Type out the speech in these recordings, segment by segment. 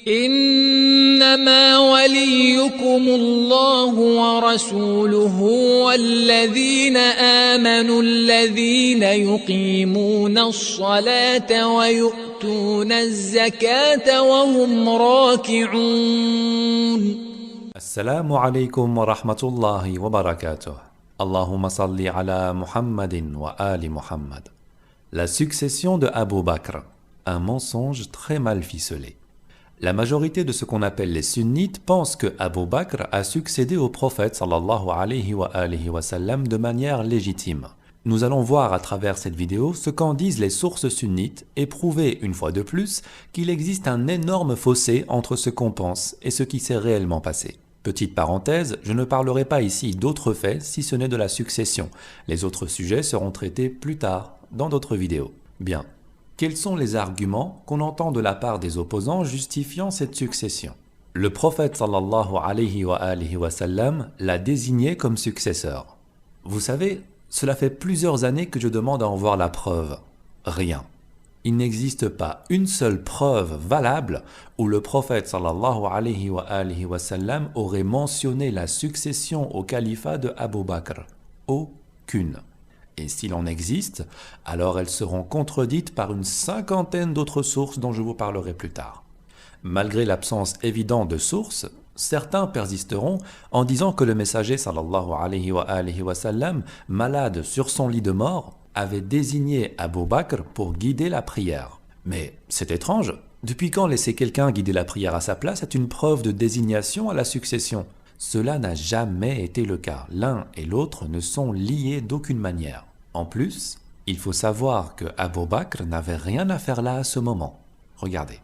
إنما وليكم الله ورسوله والذين آمنوا الذين يقيمون الصلاة ويؤتون الزكاة وهم راكعون. Assalamu alaikum wa rahmatullahi wa barakatuh. Allahumma salli ala Muhammadin wa ali Muhammad. La succession de Abu Bakr, un mensonge très mal ficelé. La majorité de ce qu'on appelle les sunnites pensent que Abu Bakr a succédé au prophète sallallahu alayhi wa sallam de manière légitime. Nous allons voir à travers cette vidéo ce qu'en disent les sources sunnites et prouver une fois de plus qu'il existe un énorme fossé entre ce qu'on pense et ce qui s'est réellement passé. Petite parenthèse, je ne parlerai pas ici d'autres faits si ce n'est de la succession. Les autres sujets seront traités plus tard dans d'autres vidéos. Bien. Quels sont les arguments qu'on entend de la part des opposants justifiant cette succession? Le prophète sallallahu alayhi wa sallam l'a désigné comme successeur. Vous savez, cela fait plusieurs années que je demande à en voir la preuve. Rien. Il n'existe pas une seule preuve valable où le prophète sallallahu alayhi wa sallam aurait mentionné la succession au califat de Abu Bakr. Aucune. Et s'il en existe, alors elles seront contredites par une cinquantaine d'autres sources dont je vous parlerai plus tard. Malgré l'absence évidente de sources, certains persisteront en disant que le messager sallallahu alayhi wa sallam, malade sur son lit de mort, avait désigné Abu Bakr pour guider la prière. Mais c'est étrange, depuis quand laisser quelqu'un guider la prière à sa place est une preuve de désignation à la succession? Cela n'a jamais été le cas. L'un et l'autre ne sont liés d'aucune manière. En plus, il faut savoir que Abu Bakr n'avait rien à faire là à ce moment. Regardez.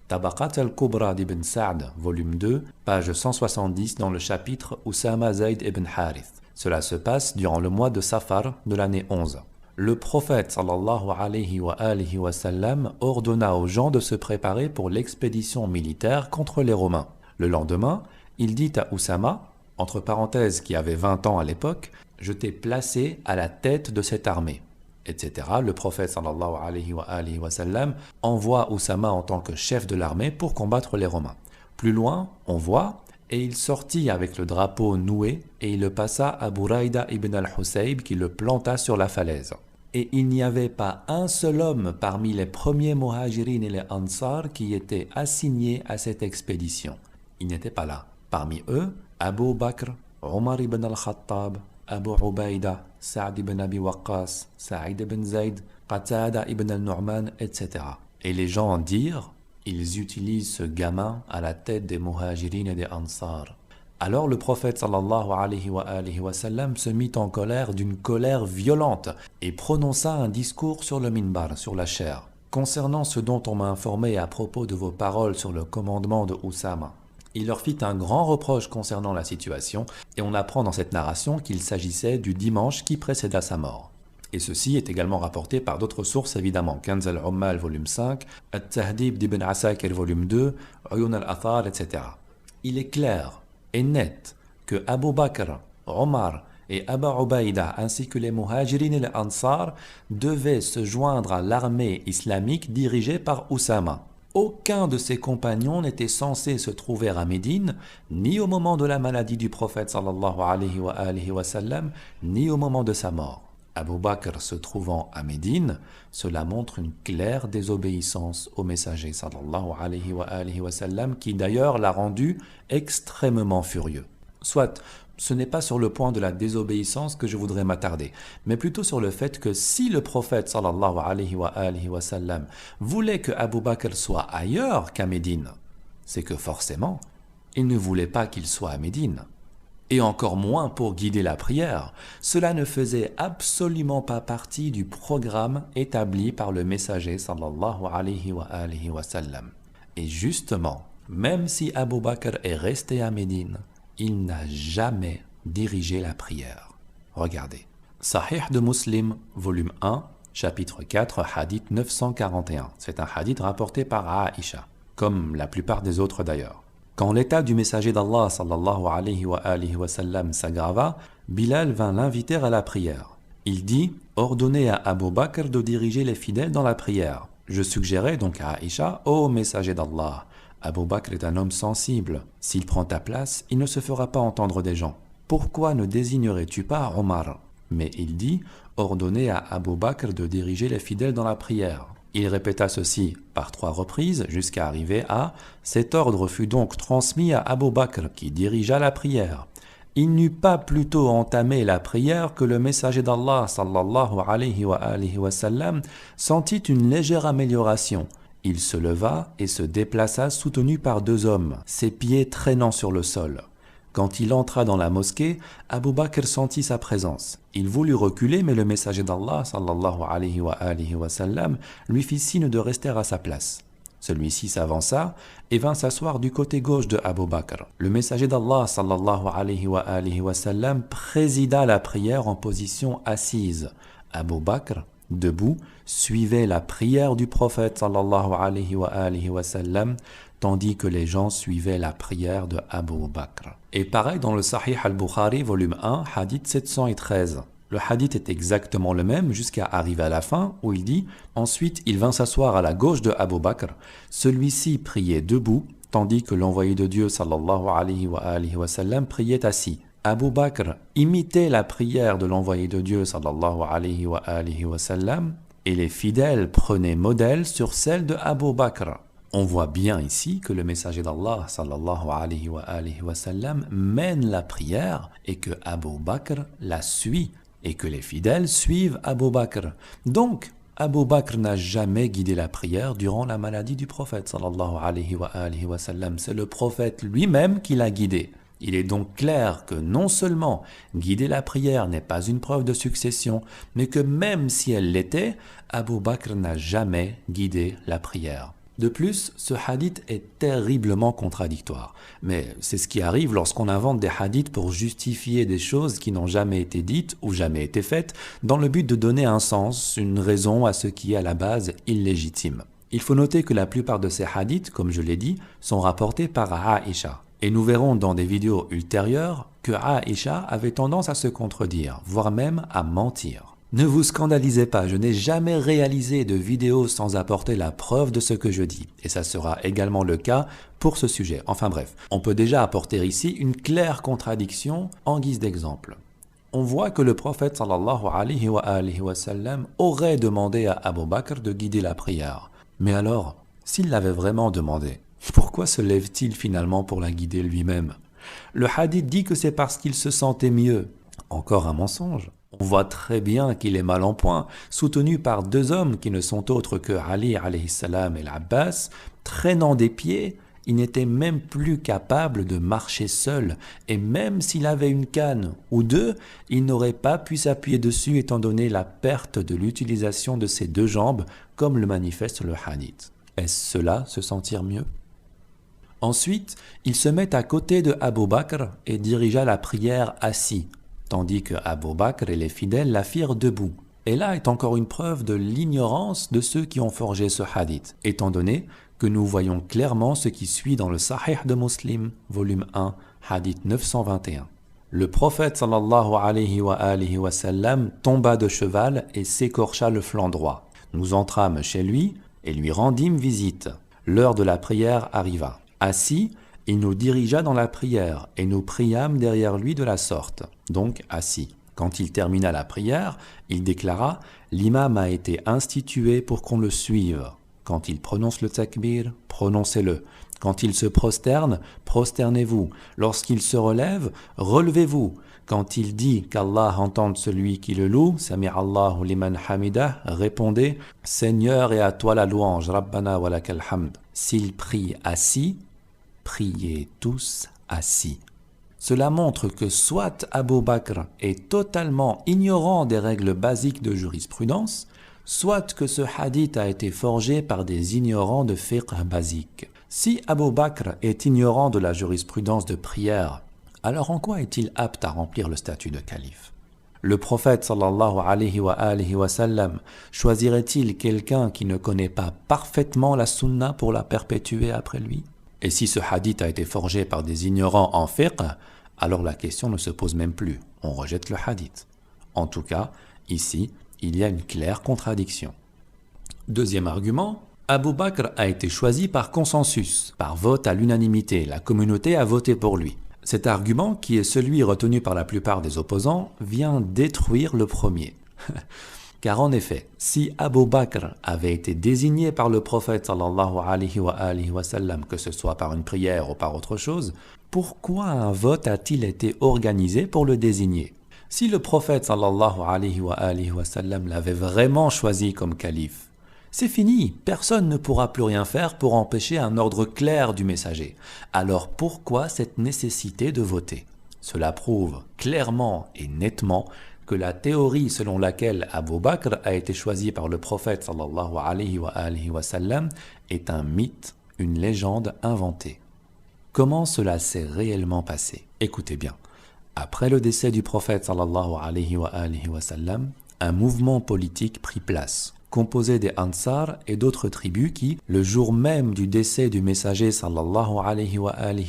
Tabaqat al-Kubra d'Ibn Sa'd, volume 2, page 170 dans le chapitre Usama Zayd ibn Harith. Cela se passe durant le mois de Safar de l'année 11. Le prophète sallallahu alayhi wa sallam ordonna aux gens de se préparer pour l'expédition militaire contre les Romains. Le lendemain, il dit à Usama, entre parenthèses qui avait 20 ans à l'époque, « Je t'ai placé à la tête de cette armée », etc. Le prophète sallallahu alayhi wa sallam envoie Usama en tant que chef de l'armée pour combattre les Romains. Plus loin, on voit, et il sortit avec le drapeau noué et il le passa à Buraïda ibn al-Husayb qui le planta sur la falaise. Et il n'y avait pas un seul homme parmi les premiers muhajirin et les ansar qui était assigné à cette expédition. Il n'était pas là. Parmi eux, Abu Bakr, Omar ibn al-Khattab, Abu Ubaïda, Sa'd ibn Abi Waqqas, Sa'id ibn Zayd, Qatada ibn al-Nu'man, etc. Et les gens dirent, ils utilisent ce gamin à la tête des muhajirin et des ansar. Alors le prophète sallallahu alayhi wa sallam se mit en colère d'une colère violente et prononça un discours sur le minbar, sur la chaire. Concernant ce dont on m'a informé à propos de vos paroles sur le commandement de Usama, il leur fit un grand reproche concernant la situation et on apprend dans cette narration qu'il s'agissait du dimanche qui précéda sa mort. Et ceci est également rapporté par d'autres sources évidemment, Kanz al-Ummal volume 5, At-Tahdib d'Ibn Asakir volume 2, Uyun al-Athar, etc. Il est clair et net que Abu Bakr, Omar et Abu Ubaïda ainsi que les muhajirin et les ansar devaient se joindre à l'armée islamique dirigée par Usama. Aucun de ses compagnons n'était censé se trouver à Médine, ni au moment de la maladie du prophète sallallahu alayhi wa sallam, ni au moment de sa mort. Abu Bakr se trouvant à Médine, cela montre une claire désobéissance au messager sallallahu alayhi wa sallam, qui d'ailleurs l'a rendu extrêmement furieux. Soit, ce n'est pas sur le point de la désobéissance que je voudrais m'attarder, mais plutôt sur le fait que si le prophète sallallahu alayhi wa sallam voulait que Abu Bakr soit ailleurs qu'à Médine, c'est que forcément, il ne voulait pas qu'il soit à Médine. Et encore moins pour guider la prière, cela ne faisait absolument pas partie du programme établi par le messager sallallahu alayhi wa sallam. Et justement, même si Abu Bakr est resté à Médine, il n'a jamais dirigé la prière. Regardez. Sahih de Muslim, volume 1, chapitre 4, hadith 941. C'est un hadith rapporté par Aïcha, comme la plupart des autres d'ailleurs. Quand l'état du messager d'Allah sallallahu alayhi wa sallam s'aggrava, Bilal vint l'inviter à la prière. Il dit « Ordonnez à Abu Bakr de diriger les fidèles dans la prière. » Je suggérais donc à Aïcha « Ô messager d'Allah, Abu Bakr est un homme sensible. S'il prend ta place, il ne se fera pas entendre des gens. Pourquoi ne désignerais-tu pas Omar? Mais il dit, ordonnez à Abu Bakr de diriger les fidèles dans la prière. Il répéta ceci par 3 reprises jusqu'à arriver à « Cet ordre fut donc transmis à Abu Bakr qui dirigea la prière. Il n'eut pas plutôt entamé la prière que le messager d'Allah sallallahu alayhi wa sallam sentit une légère amélioration. Il se leva et se déplaça soutenu par 2 hommes, ses pieds traînant sur le sol. Quand il entra dans la mosquée, Abu Bakr sentit sa présence. Il voulut reculer, mais le messager d'Allah sallallahu alayhi wa sallam lui fit signe de rester à sa place. Celui-ci s'avança et vint s'asseoir du côté gauche de Abu Bakr. Le messager d'Allah sallallahu alayhi wa sallam présida la prière en position assise. Abu Bakr, debout, suivait la prière du prophète sallallahu alayhi wa sallam, tandis que les gens suivaient la prière de Abu Bakr. Et pareil dans le Sahih al-Bukhari, volume 1, hadith 713. Le hadith est exactement le même jusqu'à arriver à la fin où il dit « Ensuite, il vint s'asseoir à la gauche de Abu Bakr. Celui-ci priait debout, tandis que l'envoyé de Dieu sallallahu alayhi wa sallam priait assis. Abu Bakr imitait la prière de l'envoyé de Dieu sallallahu alayhi wa sallam et les fidèles prenaient modèle sur celle de Abu Bakr. » On voit bien ici que le messager d'Allah sallallahu alayhi wa sallam mène la prière et que Abu Bakr la suit et que les fidèles suivent Abu Bakr. Donc, Abu Bakr n'a jamais guidé la prière durant la maladie du prophète sallallahu alayhi wa sallam. C'est le prophète lui-même qui l'a guidé. Il est donc clair que non seulement guider la prière n'est pas une preuve de succession, mais que même si elle l'était, Abu Bakr n'a jamais guidé la prière. De plus, ce hadith est terriblement contradictoire. Mais c'est ce qui arrive lorsqu'on invente des hadiths pour justifier des choses qui n'ont jamais été dites ou jamais été faites, dans le but de donner un sens, une raison à ce qui est à la base illégitime. Il faut noter que la plupart de ces hadiths, comme je l'ai dit, sont rapportés par Aïcha. Et nous verrons dans des vidéos ultérieures que Aïcha avait tendance à se contredire, voire même à mentir. Ne vous scandalisez pas, je n'ai jamais réalisé de vidéo sans apporter la preuve de ce que je dis. Et ça sera également le cas pour ce sujet. Enfin bref, on peut déjà apporter ici une claire contradiction en guise d'exemple. On voit que le prophète sallallahu alayhi wa sallam aurait demandé à Abu Bakr de guider la prière. Mais alors, s'il l'avait vraiment demandé, pourquoi se lève-t-il finalement pour la guider lui-même? Le hadith dit que c'est parce qu'il se sentait mieux. Encore un mensonge. On voit très bien qu'il est mal en point, soutenu par 2 hommes qui ne sont autres que Ali alayhi salam et l'Abbas, traînant des pieds. Il n'était même plus capable de marcher seul, et même s'il avait une canne ou 2, il n'aurait pas pu s'appuyer dessus étant donné la perte de l'utilisation de ses 2 jambes, comme le manifeste le hadith. Est-ce cela, se sentir mieux? Ensuite, il se met à côté de Abu Bakr et dirigea la prière assis, tandis que Abu Bakr et les fidèles la firent debout. Et là est encore une preuve de l'ignorance de ceux qui ont forgé ce hadith, étant donné que nous voyons clairement ce qui suit dans le Sahih de Muslim, volume 1, hadith 921. Le prophète sallallahu alayhi wa sallam tomba de cheval et s'écorcha le flanc droit. Nous entrâmes chez lui et lui rendîmes visite. L'heure de la prière arriva. Assis, il nous dirigea dans la prière et nous priâmes derrière lui de la sorte, donc assis. Quand il termina la prière, il déclara « L'imam a été institué pour qu'on le suive. Quand il prononce le takbir, prononcez-le. Quand il se prosterne, prosternez-vous. Lorsqu'il se relève, relevez-vous. Quand il dit qu'Allah entende celui qui le loue, Sami'allahu liman hamidah, répondez « Seigneur et à toi la louange, Rabbana wa lakal hamd ». S'il prie assis, priez tous assis. Cela montre que soit Abu Bakr est totalement ignorant des règles basiques de jurisprudence, soit que ce hadith a été forgé par des ignorants de fiqh basique. Si Abu Bakr est ignorant de la jurisprudence de prière, alors en quoi est-il apte à remplir le statut de calife? Le prophète sallallahu alayhi wa sallam choisirait-il quelqu'un qui ne connaît pas parfaitement la sunna pour la perpétuer après lui? Et si ce hadith a été forgé par des ignorants en fiqh, alors la question ne se pose même plus, on rejette le hadith. En tout cas, ici, il y a une claire contradiction. Deuxième argument, Abu Bakr a été choisi par consensus, par vote à l'unanimité. La communauté a voté pour lui. Cet argument, qui est celui retenu par la plupart des opposants, vient détruire le premier. Car en effet, si Abu Bakr avait été désigné par le prophète sallallahu alayhi wa sallam, que ce soit par une prière ou par autre chose, pourquoi un vote a-t-il été organisé pour le désigner? Si le prophète sallallahu alayhi wa sallam l'avait vraiment choisi comme calife, c'est fini, personne ne pourra plus rien faire pour empêcher un ordre clair du messager. Alors pourquoi cette nécessité de voter? Cela prouve clairement et nettement que la théorie selon laquelle Abu Bakr a été choisi par le prophète sallallahu alayhi wa sallam est un mythe, une légende inventée. Comment cela s'est réellement passé? Écoutez bien. Après le décès du prophète sallallahu alayhi wa sallam, un mouvement politique prit place, composé des Ansar et d'autres tribus qui, le jour même du décès du messager sallallahu alayhi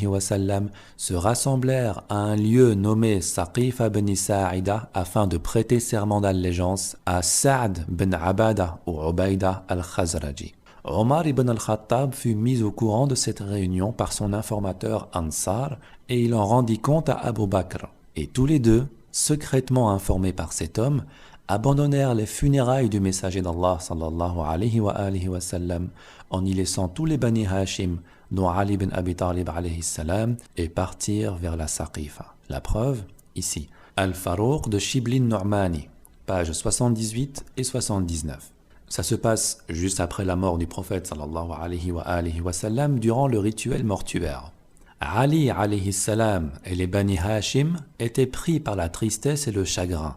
wa sallam, se rassemblèrent à un lieu nommé Saqifa bni Sa'ida afin de prêter serment d'allégeance à Sa'd ben Abada ou Ubayda al-Khazraji. Omar ibn al-Khattab fut mis au courant de cette réunion par son informateur Ansar et il en rendit compte à Abu Bakr. Et tous les deux, secrètement informés par cet homme, abandonnèrent les funérailles du messager d'Allah sallallahu alayhi wa sallam en y laissant tous les Bani Hashim, dont Ali ibn Abi Talib alayhi salam, et partirent vers la Saqifa. La preuve, ici, Al-Farouq de Shiblin Nu'mani, pages 78 et 79. Ça se passe juste après la mort du prophète sallallahu alayhi wa sallam durant le rituel mortuaire. Ali alayhi salam et les Bani Hashim étaient pris par la tristesse et le chagrin.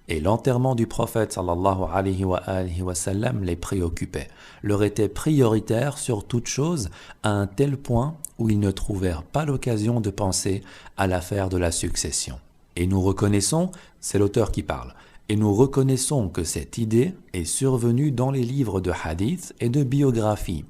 Et l'enterrement du prophète sallallahu alayhi wa sallam les préoccupait, leur était prioritaire sur toute chose à un tel point où ils ne trouvèrent pas l'occasion de penser à l'affaire de la succession. Et nous reconnaissons, c'est l'auteur qui parle, et nous reconnaissons que cette idée est survenue dans les livres de hadith et de biographie.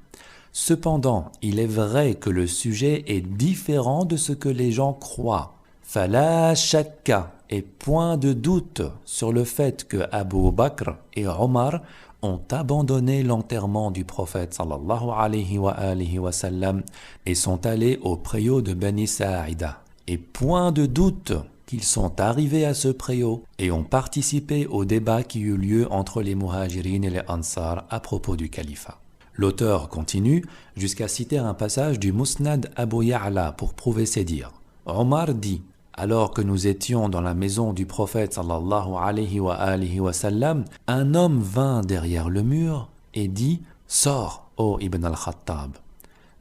Cependant, il est vrai que le sujet est différent de ce que les gens croient. Fala shakka, et point de doute sur le fait que Abu Bakr et Omar ont abandonné l'enterrement du prophète sallallahu alayhi wa sallam et sont allés au préau de Bani Sa'ida. Et point de doute qu'ils sont arrivés à ce préau et ont participé au débat qui eut lieu entre les Muhajirin et les Ansar à propos du califat. L'auteur continue jusqu'à citer un passage du Musnad Abu Ya'la pour prouver ses dires. Omar dit: alors que nous étions dans la maison du prophète sallallahu alayhi wa sallam, un homme vint derrière le mur et dit: sors, ô Ibn al-Khattab.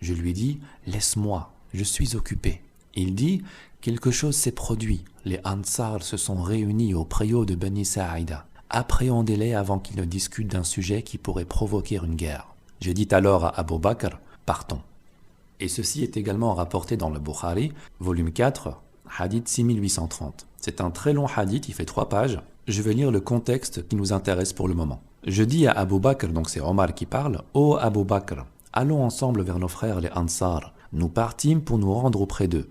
Je lui dis: laisse-moi, je suis occupé. Il dit: quelque chose s'est produit. Les Ansar se sont réunis au préau de Bani Sa'ida. Appréhendez-les avant qu'ils ne discutent d'un sujet qui pourrait provoquer une guerre. Je dis alors à Abu Bakr: partons. Et ceci est également rapporté dans le Bukhari, volume 4, hadith 6830. C'est un très long hadith, il fait 3 pages. Je vais lire le contexte qui nous intéresse pour le moment. Je dis à Abu Bakr, donc c'est Omar qui parle: ô Abu Bakr, allons ensemble vers nos frères les Ansar. Nous partîmes pour nous rendre auprès d'eux.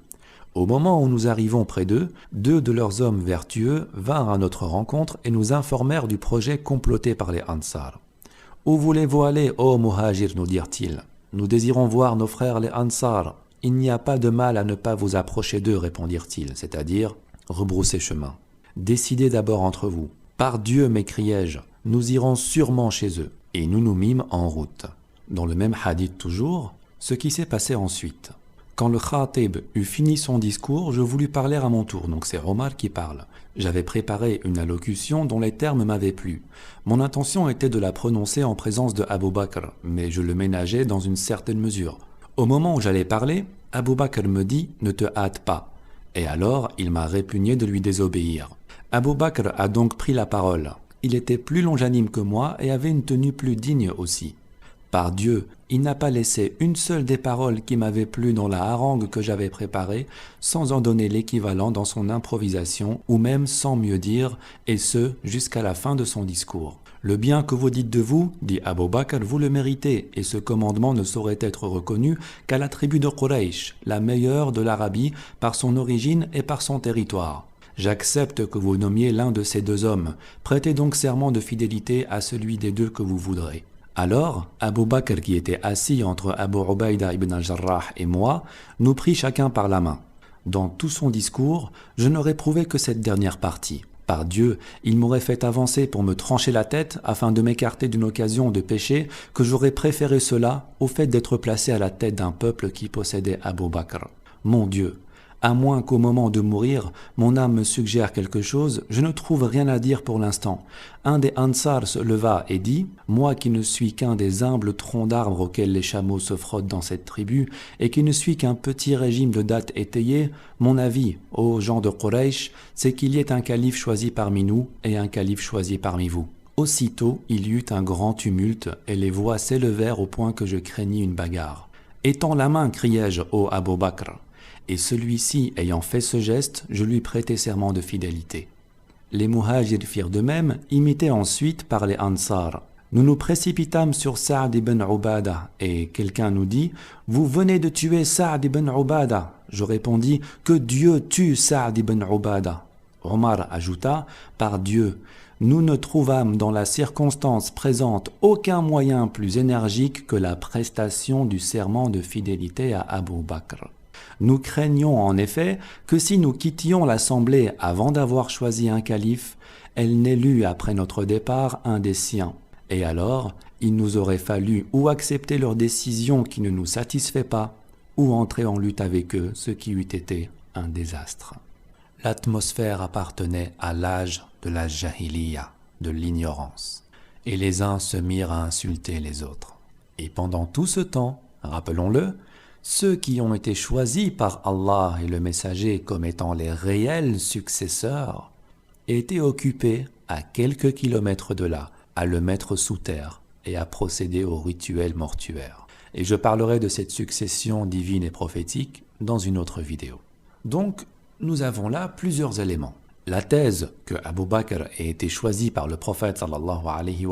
Au moment où nous arrivons près d'eux, 2 de leurs hommes vertueux vinrent à notre rencontre et nous informèrent du projet comploté par les Ansar. Où voulez-vous aller, ô Muhajir, nous dirent-ils. Nous désirons voir nos frères les Ansar. Il n'y a pas de mal à ne pas vous approcher d'eux, répondirent-ils, c'est-à-dire rebrousser chemin. Décidez d'abord entre vous. Par Dieu, m'écriai-je, nous irons sûrement chez eux. Et nous nous mîmes en route. Dans le même hadith toujours, ce qui s'est passé ensuite. Quand le Khatib eut fini son discours, je voulus parler à mon tour, donc c'est Omar qui parle. J'avais préparé une allocution dont les termes m'avaient plu. Mon intention était de la prononcer en présence de Abu Bakr, mais je le ménageais dans une certaine mesure. Au moment où j'allais parler, Abu Bakr me dit « Ne te hâte pas ». Et alors, il m'a répugné de lui désobéir. Abu Bakr a donc pris la parole. Il était plus longanime que moi et avait une tenue plus digne aussi. Par Dieu, il n'a pas laissé une seule des paroles qui m'avaient plu dans la harangue que j'avais préparée sans en donner l'équivalent dans son improvisation ou même sans mieux dire, et ce, jusqu'à la fin de son discours. Le bien que vous dites de vous, dit Abu Bakr, vous le méritez, et ce commandement ne saurait être reconnu qu'à la tribu de Quraysh, la meilleure de l'Arabie, par son origine et par son territoire. J'accepte que vous nommiez l'un de ces 2 hommes. Prêtez donc serment de fidélité à celui des 2 que vous voudrez. Alors, Abu Bakr, qui était assis entre Abu Ubaïda ibn al-Jarrah et moi, nous prit chacun par la main. Dans tout son discours, je n'aurais prouvé que cette dernière partie. Par Dieu, il m'aurait fait avancer pour me trancher la tête afin de m'écarter d'une occasion de péché que j'aurais préféré cela au fait d'être placé à la tête d'un peuple qui possédait Abu Bakr. Mon Dieu, à moins qu'au moment de mourir, mon âme me suggère quelque chose, je ne trouve rien à dire pour l'instant. Un des Ansar se leva et dit « Moi qui ne suis qu'un des humbles troncs d'arbres auxquels les chameaux se frottent dans cette tribu, et qui ne suis qu'un petit régime de dattes étayées, mon avis, ô gens de Quraysh, c'est qu'il y ait un calife choisi parmi nous et un calife choisi parmi vous. » Aussitôt, il y eut un grand tumulte, et les voix s'élevèrent au point que je craignis une bagarre. « Étends la main, criai-je, ô Abu Bakr. » Et celui-ci ayant fait ce geste, je lui prêtai serment de fidélité. Les Muhajirs firent de même, imités ensuite par les Ansar. Nous nous précipitâmes sur Sa'd ibn Ubada, et quelqu'un nous dit « Vous venez de tuer Sa'd ibn Ubada ?» Je répondis « Que Dieu tue Sa'd ibn Ubada !» Omar ajouta « Par Dieu, nous ne trouvâmes dans la circonstance présente aucun moyen plus énergique que la prestation du serment de fidélité à Abu Bakr. Nous craignons en effet que si nous quittions l'assemblée avant d'avoir choisi un calife, elle n'élût après notre départ un des siens. Et alors, il nous aurait fallu ou accepter leur décision qui ne nous satisfait pas, ou entrer en lutte avec eux, ce qui eût été un désastre. L'atmosphère appartenait à l'âge de la jahiliya, de l'ignorance, et les uns se mirent à insulter les autres. Et pendant tout ce temps, rappelons-le, ceux qui ont été choisis par Allah et le messager comme étant les réels successeurs étaient occupés à quelques kilomètres de là, à le mettre sous terre et à procéder au rituel mortuaire. Et je parlerai de cette succession divine et prophétique dans une autre vidéo. Donc, nous avons là plusieurs éléments. La thèse que Abu Bakr ait été choisi par le prophète sallallahu alayhi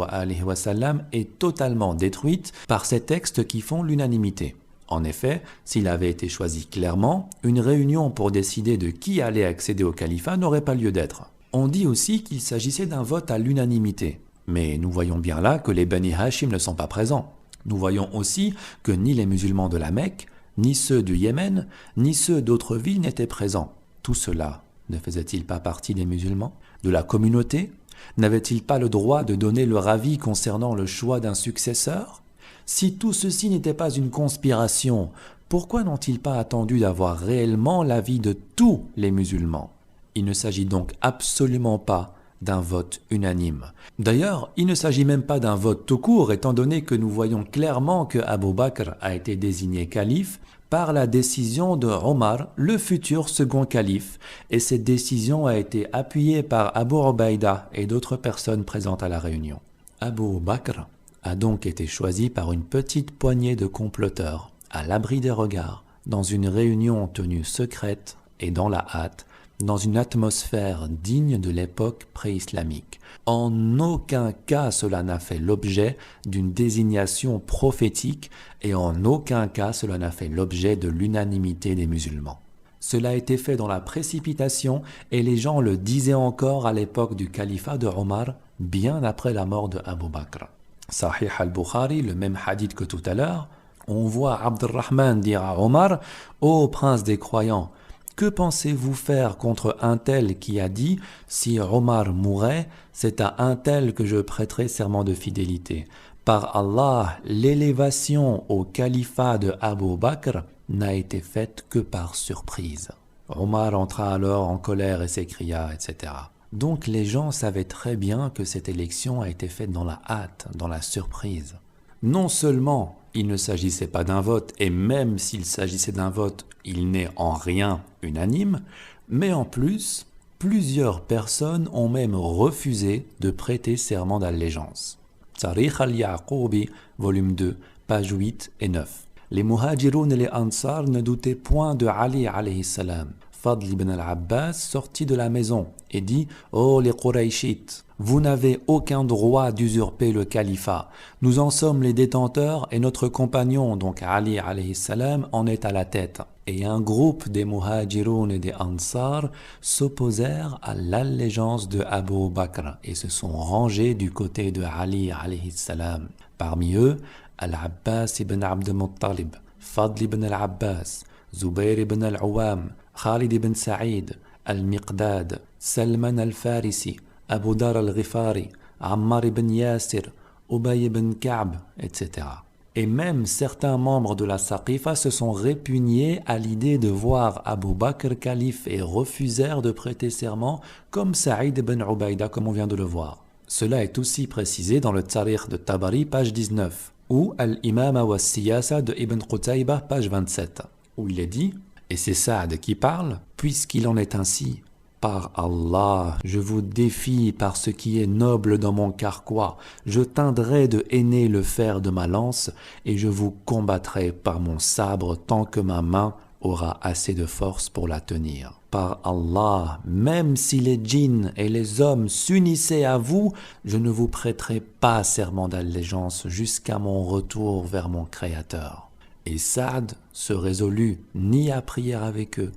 wa sallam est totalement détruite par ces textes qui font l'unanimité. En effet, s'il avait été choisi clairement, une réunion pour décider de qui allait accéder au califat n'aurait pas lieu d'être. On dit aussi qu'il s'agissait d'un vote à l'unanimité. Mais nous voyons bien là que les Bani Hashim ne sont pas présents. Nous voyons aussi que ni les musulmans de la Mecque, ni ceux du Yémen, ni ceux d'autres villes n'étaient présents. Tout cela ne faisait-il pas partie des musulmans, de la communauté? N'avaient-ils pas le droit de donner leur avis concernant le choix d'un successeur? Si tout ceci n'était pas une conspiration, pourquoi n'ont-ils pas attendu d'avoir réellement l'avis de tous les musulmans? Il ne s'agit donc absolument pas d'un vote unanime. D'ailleurs, il ne s'agit même pas d'un vote tout court, étant donné que nous voyons clairement que Abu Bakr a été désigné calife par la décision de Omar, le futur second calife, et cette décision a été appuyée par Abu Ubaïda et d'autres personnes présentes à la réunion. Abu Bakr a donc été choisi par une petite poignée de comploteurs, à l'abri des regards, dans une réunion tenue secrète et dans la hâte, dans une atmosphère digne de l'époque pré-islamique. En aucun cas cela n'a fait l'objet d'une désignation prophétique et en aucun cas cela n'a fait l'objet de l'unanimité des musulmans. Cela a été fait dans la précipitation et les gens le disaient encore à l'époque du califat de Omar, bien après la mort de Abu Bakr. Sahih al-Bukhari, le même hadith que tout à l'heure, on voit Abdurrahman dire à Omar « Ô prince des croyants, que pensez-vous faire contre un tel qui a dit « Si Omar mourait, c'est à un tel que je prêterai serment de fidélité. Par Allah, l'élévation au califat de Abu Bakr n'a été faite que par surprise. » Omar entra alors en colère et s'écria, etc. Donc les gens savaient très bien que cette élection a été faite dans la hâte, dans la surprise. Non seulement il ne s'agissait pas d'un vote, et même s'il s'agissait d'un vote, il n'est en rien unanime, mais en plus, plusieurs personnes ont même refusé de prêter serment d'allégeance. Tarikh al-Ya'qoubi, volume 2, pages 8 et 9. Les Muhajiroun et les Ansar ne doutaient point de Ali alayhi salam. Fadl ibn al-Abbas sortit de la maison et dit « Oh les Qurayshites, vous n'avez aucun droit d'usurper le califat. Nous en sommes les détenteurs et notre compagnon, donc Ali alayhi salam, en est à la tête. » Et un groupe des Muhajiroun et des Ansar s'opposèrent à l'allégeance de Abu Bakr et se sont rangés du côté de Ali alayhi salam. Parmi eux, Al-Abbas ibn Abd al-Muttalib, Fadl ibn al-Abbas, Zubayr ibn al-Awam, Khalid ibn Sa'id, Al-Miqdad, Salman al-Farisi, Abu Dar al-Ghifari, Ammar ibn Yasir, Ubay ibn Ka'b, etc. Et même certains membres de la Saqifa se sont répugnés à l'idée de voir Abu Bakr calife et refusèrent de prêter serment comme Saïd ibn Ubayda, comme on vient de le voir. Cela est aussi précisé dans le Tarikh de Tabari, page 19, ou Al-Imama wa Siyasa de Ibn Qutayba, page 27, où il est dit, et c'est Saad qui parle, puisqu'il en est ainsi, par Allah, je vous défie par ce qui est noble dans mon carquois, je teindrai de henner le fer de ma lance, et je vous combattrai par mon sabre tant que ma main aura assez de force pour la tenir. Par Allah, même si les djinns et les hommes s'unissaient à vous, je ne vous prêterai pas serment d'allégeance jusqu'à mon retour vers mon Créateur. Et Saad se résolut ni à prier avec eux,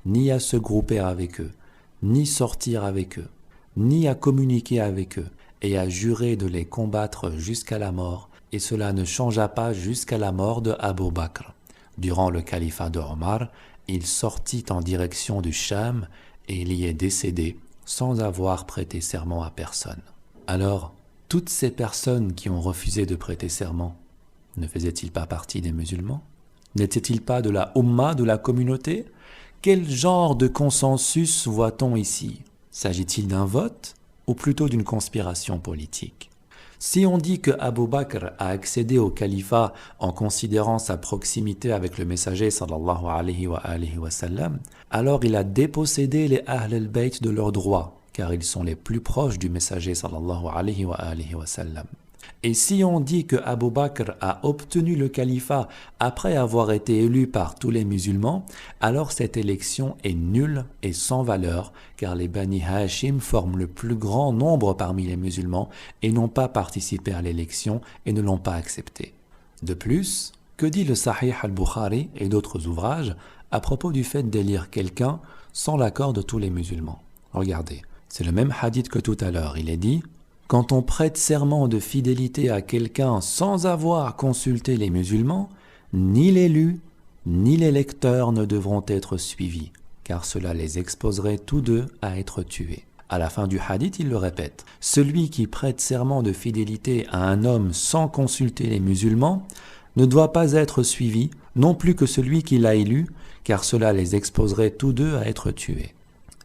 ni à se grouper avec eux, ni sortir avec eux, ni à communiquer avec eux, et à jurer de les combattre jusqu'à la mort, et cela ne changea pas jusqu'à la mort de Abu Bakr. Durant le califat de Omar, il sortit en direction du Cham et il y est décédé sans avoir prêté serment à personne. Alors, toutes ces personnes qui ont refusé de prêter serment, ne faisaient-ils pas partie des musulmans? N'étaient-ils pas de la Ummah, de la communauté? Quel genre de consensus voit-on ici? S'agit-il d'un vote ou plutôt d'une conspiration politique? Si on dit que Abu Bakr a accédé au califat en considérant sa proximité avec le messager sallallahu alayhi wa sallam, alors il a dépossédé les Ahl al-Bayt de leurs droits, car ils sont les plus proches du messager sallallahu alayhi wa sallam. Et si on dit que Abu Bakr a obtenu le califat après avoir été élu par tous les musulmans, alors cette élection est nulle et sans valeur, car les Bani Hashim forment le plus grand nombre parmi les musulmans et n'ont pas participé à l'élection et ne l'ont pas acceptée. De plus, que dit le Sahih al-Bukhari et d'autres ouvrages à propos du fait d'élire quelqu'un sans l'accord de tous les musulmans? Regardez, c'est le même hadith que tout à l'heure, il est dit: quand on prête serment de fidélité à quelqu'un sans avoir consulté les musulmans, ni l'élu, ni l'électeur ne devront être suivis, car cela les exposerait tous deux à être tués. À la fin du hadith, il le répète: celui qui prête serment de fidélité à un homme sans consulter les musulmans ne doit pas être suivi, non plus que celui qui l'a élu, car cela les exposerait tous deux à être tués.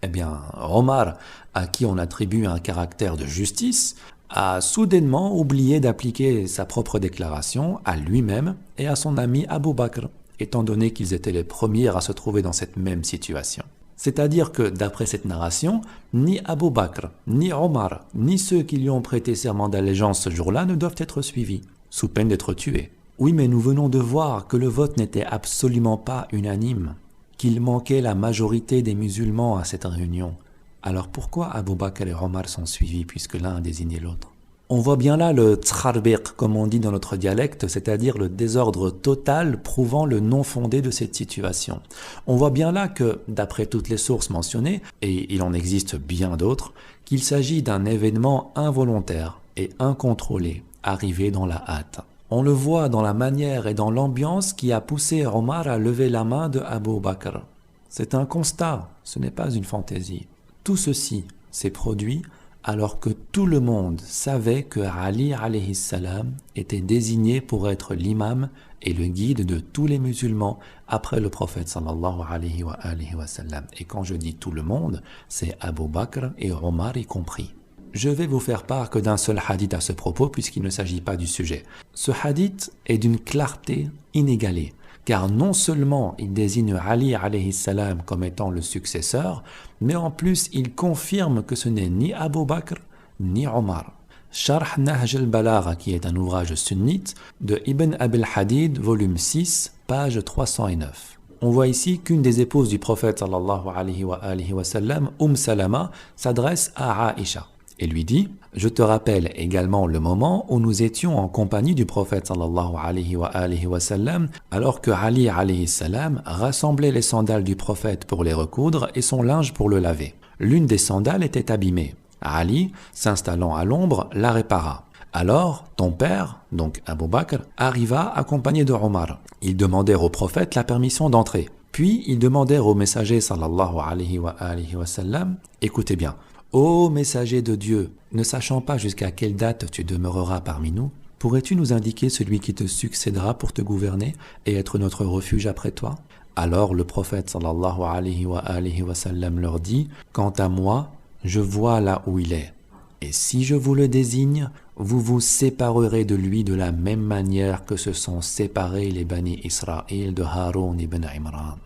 Eh bien, Omar, à qui on attribue un caractère de justice, a soudainement oublié d'appliquer sa propre déclaration à lui-même et à son ami Abu Bakr, étant donné qu'ils étaient les premiers à se trouver dans cette même situation. C'est-à-dire que, d'après cette narration, ni Abu Bakr, ni Omar, ni ceux qui lui ont prêté serment d'allégeance ce jour-là ne doivent être suivis, sous peine d'être tués. Oui, mais nous venons de voir que le vote n'était absolument pas unanime, qu'il manquait la majorité des musulmans à cette réunion. Alors pourquoi Abu Bakr et Omar sont suivis puisque l'un a désigné l'autre? On voit bien là le tsarbiq, comme on dit dans notre dialecte, c'est-à-dire le désordre total prouvant le non-fondé de cette situation. On voit bien là que, d'après toutes les sources mentionnées, et il en existe bien d'autres, qu'il s'agit d'un événement involontaire et incontrôlé, arrivé dans la hâte. On le voit dans la manière et dans l'ambiance qui a poussé Omar à lever la main de Abu Bakr. C'est un constat, ce n'est pas une fantaisie. Tout ceci s'est produit alors que tout le monde savait que Ali alayhi salam était désigné pour être l'imam et le guide de tous les musulmans après le prophète sallallahu alayhi wa sallam. Et quand je dis tout le monde, c'est Abu Bakr et Omar y compris. Je vais vous faire part que d'un seul hadith à ce propos puisqu'il ne s'agit pas du sujet. Ce hadith est d'une clarté inégalée, car non seulement il désigne Ali alayhi salam comme étant le successeur, mais en plus il confirme que ce n'est ni Abu Bakr ni Omar. Sharh Nahj al-Balagha, qui est un ouvrage sunnite, de Ibn Abil Hadid, volume 6, page 309. On voit ici qu'une des épouses du prophète sallallahu alayhi wa sallam, Salama, s'adresse à Aïcha et lui dit: je te rappelle également le moment où nous étions en compagnie du prophète sallallahu alayhi wa sallam, alors que Ali alayhi salam rassemblait les sandales du prophète pour les recoudre et son linge pour le laver. L'une des sandales était abîmée. Ali, s'installant à l'ombre, la répara. Alors, ton père, donc Abu Bakr, arriva accompagné de Omar. Ils demandèrent au prophète la permission d'entrer. Puis, ils demandèrent au messager sallallahu alayhi wa sallam, écoutez bien, ô messager de Dieu, ne sachant pas jusqu'à quelle date tu demeureras parmi nous, pourrais-tu nous indiquer celui qui te succédera pour te gouverner et être notre refuge après toi? Alors le prophète sallallahu alayhi wa sallam leur dit, quant à moi, je vois là où il est. Et si je vous le désigne, vous vous séparerez de lui de la même manière que se sont séparés les Bani Israël de Haroun ibn Imran.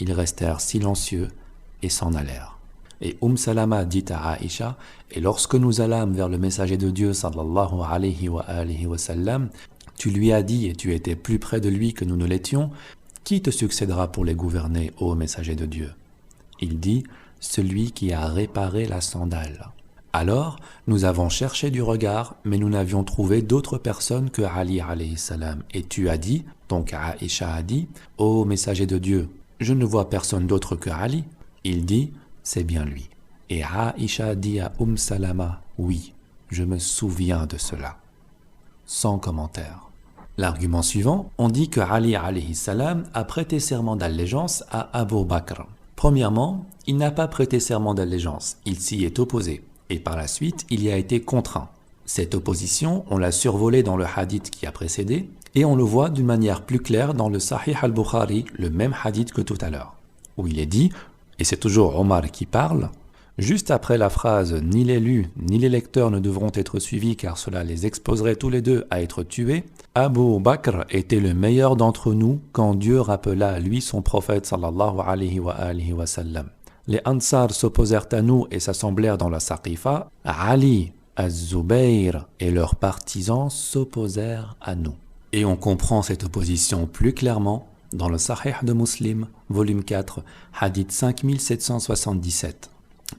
Ils restèrent silencieux et s'en allèrent. Et Salama dit à Aïcha, et lorsque nous allâmes vers le messager de Dieu sallallahu alayhi wa sallam, tu lui as dit et tu étais plus près de lui que nous ne l'étions, qui te succédera pour les gouverner, ô messager de Dieu? Il dit, celui qui a réparé la sandale. Alors, nous avons cherché du regard, mais nous n'avions trouvé d'autre personne que Ali alayhi salam. Et tu as dit, donc Aïcha a dit, ô messager de Dieu, je ne vois personne d'autre que Ali. Il dit, c'est bien lui. Et Aïcha dit à Salama, oui, je me souviens de cela. Sans commentaire. L'argument suivant, on dit que Ali alayhi salam a prêté serment d'allégeance à Abu Bakr. Premièrement, il n'a pas prêté serment d'allégeance, il s'y est opposé. Et par la suite, il y a été contraint. Cette opposition, on l'a survolée dans le hadith qui a précédé, et on le voit d'une manière plus claire dans le Sahih al-Bukhari, le même hadith que tout à l'heure, où il est dit, et c'est toujours Omar qui parle, juste après la phrase « Ni l'élu, ni les lecteurs ne devront être suivis car cela les exposerait tous les deux à être tués », Abu Bakr était le meilleur d'entre nous quand Dieu rappela à lui son prophète sallallahu alayhi wa sallam. Les Ansar s'opposèrent à nous et s'assemblèrent dans la Saqifa. Ali, Az-Zubayr et leurs partisans s'opposèrent à nous. Et on comprend cette opposition plus clairement dans le Sahih de Muslim, volume 4, hadith 5777.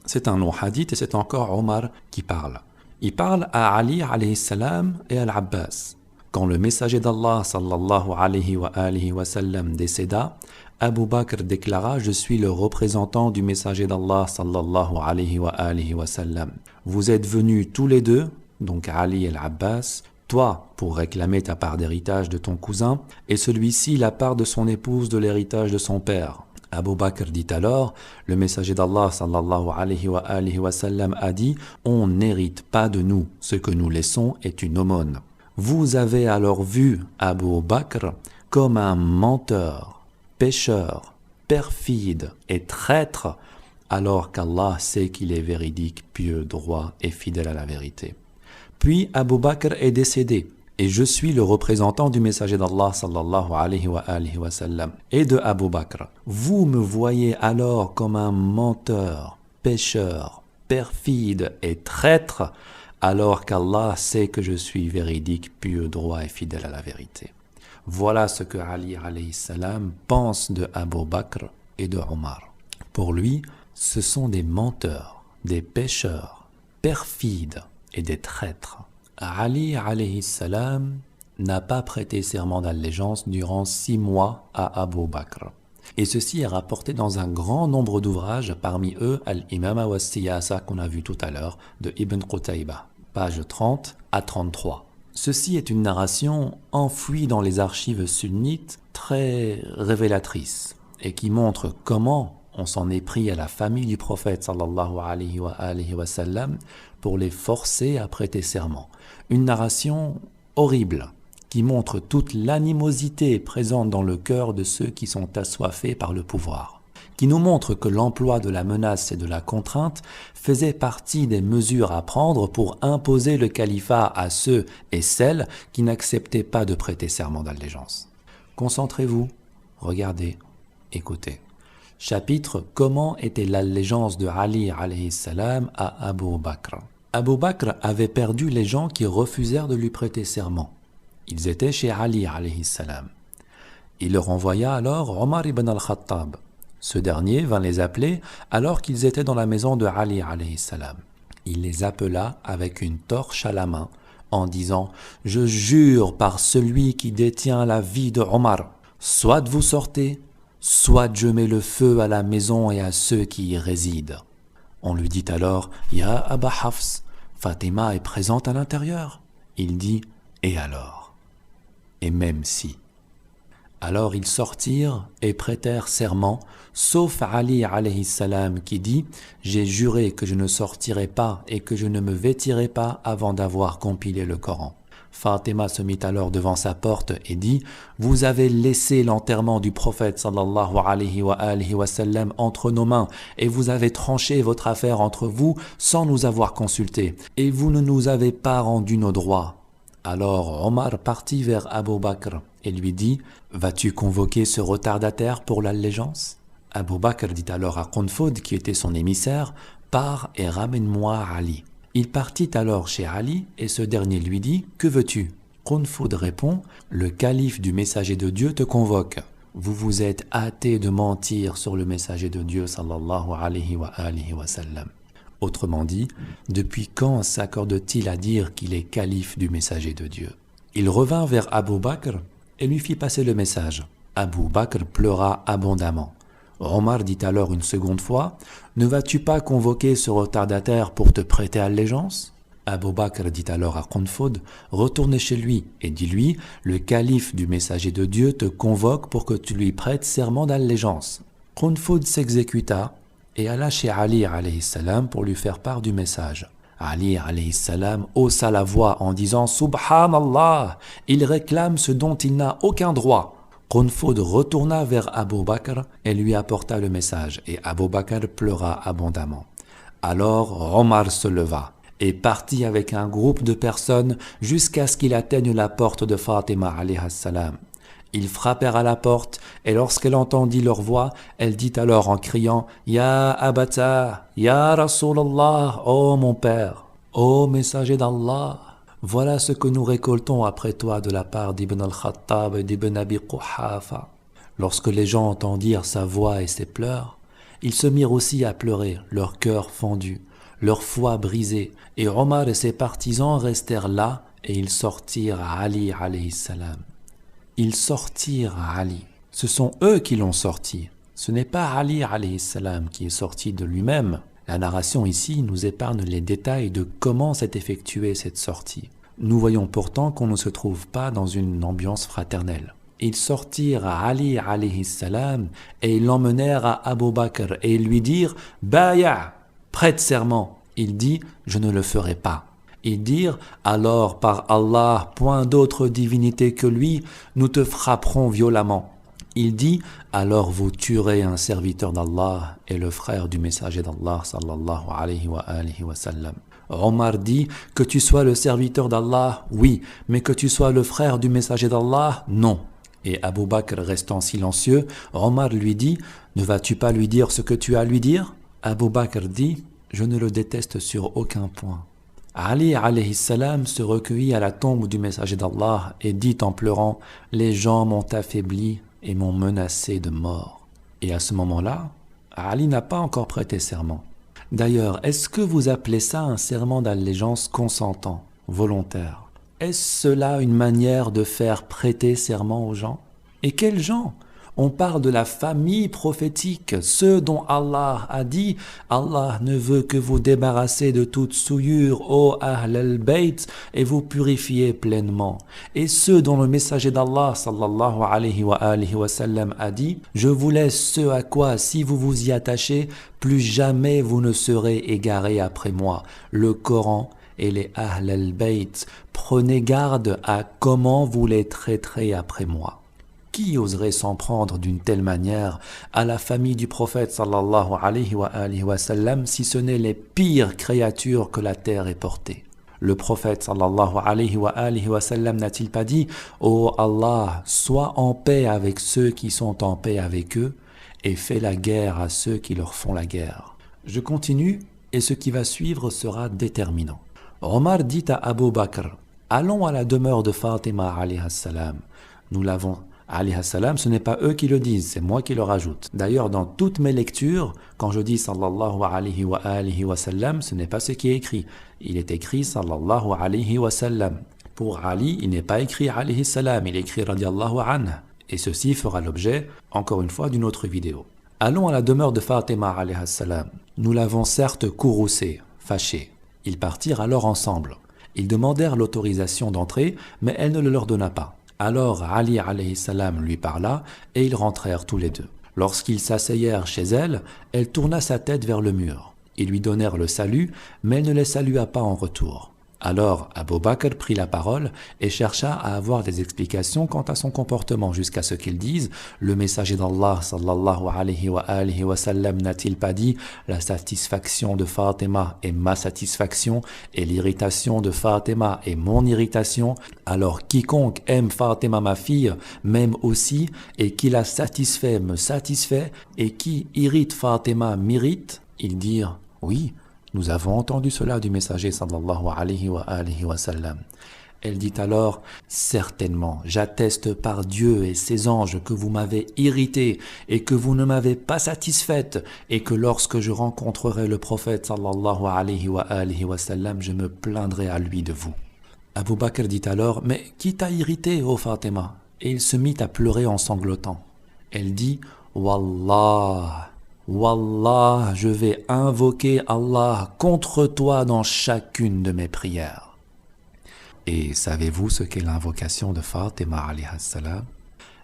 C'est un long hadith et c'est encore Omar qui parle. Il parle à Ali alayhi salam et à l'Abbas. Quand le messager d'Allah sallallahu alayhi wa sallam décéda, Abu Bakr déclara « Je suis le représentant du messager d'Allah sallallahu alayhi wa sallam. Vous êtes venus tous les deux, donc Ali et l'Abbas, toi pour réclamer ta part d'héritage de ton cousin, et celui-ci la part de son épouse de l'héritage de son père. » Abu Bakr dit alors, le messager d'Allah sallallahu alayhi wa sallam a dit « On n'hérite pas de nous, ce que nous laissons est une aumône. » Vous avez alors vu Abu Bakr comme un menteur, pécheur, perfide et traître, alors qu'Allah sait qu'il est véridique, pieux, droit et fidèle à la vérité. Puis Abu Bakr est décédé, et je suis le représentant du messager d'Allah sallallahu alayhi wa sallam et de Abu Bakr. Vous me voyez alors comme un menteur, pécheur, perfide et traître, alors qu'Allah sait que je suis véridique, pieux, droit et fidèle à la vérité. Voilà ce que Ali alayhi salam pense de Abu Bakr et de Omar. Pour lui, ce sont des menteurs, des pécheurs, perfides et des traîtres. Ali alayhi salam n'a pas prêté serment d'allégeance durant 6 mois à Abu Bakr. Et ceci est rapporté dans un grand nombre d'ouvrages, parmi eux Al-Imama wa Siyasa qu'on a vu tout à l'heure de Ibn Qutayba, page 30 à 33. Ceci est une narration enfouie dans les archives sunnites très révélatrice et qui montre comment on s'en est pris à la famille du prophète sallallahu alayhi wa sallam pour les forcer à prêter serment. Une narration horrible qui montre toute l'animosité présente dans le cœur de ceux qui sont assoiffés par le pouvoir, qui nous montre que l'emploi de la menace et de la contrainte faisait partie des mesures à prendre pour imposer le califat à ceux et celles qui n'acceptaient pas de prêter serment d'allégeance. Concentrez-vous, regardez, écoutez. Chapitre « Comment était l'allégeance de Ali alayhi salam à Abu Bakr ?» Abu Bakr avait perdu les gens qui refusèrent de lui prêter serment. Ils étaient chez Ali alayhi salam. Il leur envoya alors Omar ibn al-Khattab. Ce dernier vint les appeler alors qu'ils étaient dans la maison de Ali alayhi salam. Il les appela avec une torche à la main en disant « Je jure par celui qui détient la vie de Omar, soit vous sortez, soit je mets le feu à la maison et à ceux qui y résident. » On lui dit alors « Ya Aba Hafs, Fatima est présente à l'intérieur. Il dit « Et alors ?» Et même si. Alors ils sortirent et prêtèrent serment, sauf Ali alayhi salam qui dit « J'ai juré que je ne sortirai pas et que je ne me vêtirai pas avant d'avoir compilé le Coran. » Fatima se mit alors devant sa porte et dit « Vous avez laissé l'enterrement du prophète sallallahu alayhi wa sallam entre nos mains et vous avez tranché votre affaire entre vous sans nous avoir consultés et vous ne nous avez pas rendu nos droits. » Alors Omar partit vers Abu Bakr et lui dit « Vas-tu convoquer ce retardataire pour l'allégeance ?» Abu Bakr dit alors à Qunfud, qui était son émissaire, « Pars et ramène-moi Ali. » Il partit alors chez Ali et ce dernier lui dit « Que veux-tu » Qunfud répond « Le calife du messager de Dieu te convoque. Vous vous êtes hâté de mentir sur le messager de Dieu sallallahu alayhi wa sallam. » Autrement dit, depuis quand s'accorde-t-il à dire qu'il est calife du messager de Dieu? Il revint vers Abu Bakr et lui fit passer le message. Abu Bakr pleura abondamment. Omar dit alors une seconde fois, « Ne vas-tu pas convoquer ce retardataire pour te prêter allégeance ?» Abu Bakr dit alors à Qunfud, « Retourne chez lui et dis-lui, le calife du messager de Dieu te convoque pour que tu lui prêtes serment d'allégeance. » Qunfud s'exécuta et alla chez Ali alayhi salam pour lui faire part du message. Ali alayhi salam haussa la voix en disant « Subhanallah, il réclame ce dont il n'a aucun droit. » Qunfud retourna vers Abu Bakr et lui apporta le message et Abu Bakr pleura abondamment. Alors Omar se leva et partit avec un groupe de personnes jusqu'à ce qu'il atteigne la porte de Fatima alayha salam. Ils frappèrent à la porte et lorsqu'elle entendit leur voix, elle dit alors en criant « Ya Abata, Ya Rasulallah, ô mon père, ô messager d'Allah, voilà ce que nous récoltons après toi de la part d'Ibn al-Khattab et d'Ibn Abi Quhafa. » Lorsque les gens entendirent sa voix et ses pleurs, ils se mirent aussi à pleurer, leur cœur fendu, leur foi brisée, et Omar et ses partisans restèrent là et ils sortirent à Ali alayhi salam. Ils sortirent à Ali. Ce sont eux qui l'ont sorti. Ce n'est pas Ali alayhi salam qui est sorti de lui-même. La narration ici nous épargne les détails de comment s'est effectuée cette sortie. Nous voyons pourtant qu'on ne se trouve pas dans une ambiance fraternelle. Ils sortirent à Ali alayhi salam et ils l'emmenèrent à Abu Bakr et ils lui dirent « Baya, prête serment ». Il dit « Je ne le ferai pas ». Ils dirent « Alors, par Allah, point d'autre divinité que lui, nous te frapperons violemment. » Il dit « Alors vous tuerez un serviteur d'Allah et le frère du messager d'Allah sallallahu alayhi wa sallam. » Omar dit « Que tu sois le serviteur d'Allah, oui, mais que tu sois le frère du messager d'Allah, non. » Et Abu Bakr restant silencieux, Omar lui dit « Ne vas-tu pas lui dire ce que tu as à lui dire ?» Abu Bakr dit « Je ne le déteste sur aucun point. » Ali alayhi salam se recueillit à la tombe du messager d'Allah et dit en pleurant « Les gens m'ont affaibli et m'ont menacé de mort. » Et à ce moment-là, Ali n'a pas encore prêté serment. D'ailleurs, est-ce que vous appelez ça un serment d'allégeance consentant, volontaire? Est-ce cela une manière de faire prêter serment aux gens? Et quels gens? On parle de la famille prophétique, ceux dont Allah a dit « Allah ne veut que vous débarrasser de toute souillure, ô Ahl al-Bayt, et vous purifier pleinement. » Et ceux dont le messager d'Allah sallallahu alayhi wa sallam a dit « Je vous laisse ce à quoi, si vous vous y attachez, plus jamais vous ne serez égarés après moi. Le Coran et les Ahl al-Bayt, prenez garde à comment vous les traiterez après moi. » Qui oserait s'en prendre d'une telle manière à la famille du prophète sallallahu alayhi wa sallam si ce n'est les pires créatures que la terre ait portées? Le prophète sallallahu alayhi wa sallam n'a-t-il pas dit « Ô Allah, sois en paix avec ceux qui sont en paix avec eux et fais la guerre à ceux qui leur font la guerre. » Je continue et ce qui va suivre sera déterminant. Omar dit à Abu Bakr « Allons à la demeure de Fatima alayha salam. » Nous l'avons alayhi salam, ce n'est pas eux qui le disent, c'est moi qui le rajoute. D'ailleurs, dans toutes mes lectures, quand je dis sallallahu alayhi wa sallam, ce n'est pas ce qui est écrit. Il est écrit sallallahu alayhi wa sallam. Pour Ali, il n'est pas écrit alayhi salam, il est écrit radiallahu anhu. Et ceci fera l'objet, encore une fois, d'une autre vidéo. Allons à la demeure de Fatima alayhi salam. Nous l'avons certes courroucée, fâchée. Ils partirent alors ensemble. Ils demandèrent l'autorisation d'entrer, mais elle ne le leur donna pas. Alors Ali alayhi salam lui parla et ils rentrèrent tous les deux. Lorsqu'ils s'asseyèrent chez elle, elle tourna sa tête vers le mur. Ils lui donnèrent le salut, mais elle ne les salua pas en retour. Alors Abu Bakr prit la parole et chercha à avoir des explications quant à son comportement jusqu'à ce qu'ils disent « Le messager d'Allah sallallahu alayhi wa sallam n'a-t-il pas dit « La satisfaction de Fatima est ma satisfaction et l'irritation de Fatima est mon irritation. Alors quiconque aime Fatima ma fille m'aime aussi et qui la satisfait me satisfait et qui irrite Fatima m'irrite ?» Ils dirent « Oui. » Nous avons entendu cela du messager sallallahu alayhi wa sallam. Elle dit alors, certainement, j'atteste par Dieu et ses anges que vous m'avez irrité et que vous ne m'avez pas satisfaite et que lorsque je rencontrerai le prophète sallallahu alayhi wa sallam, je me plaindrai à lui de vous. Abu Bakr dit alors, mais qui t'a irrité, ô Fatima? Et il se mit à pleurer en sanglotant. Elle dit, Wallah, Wallah, je vais invoquer Allah contre toi dans chacune de mes prières. Et savez-vous ce qu'est l'invocation de Fatima alayha salam?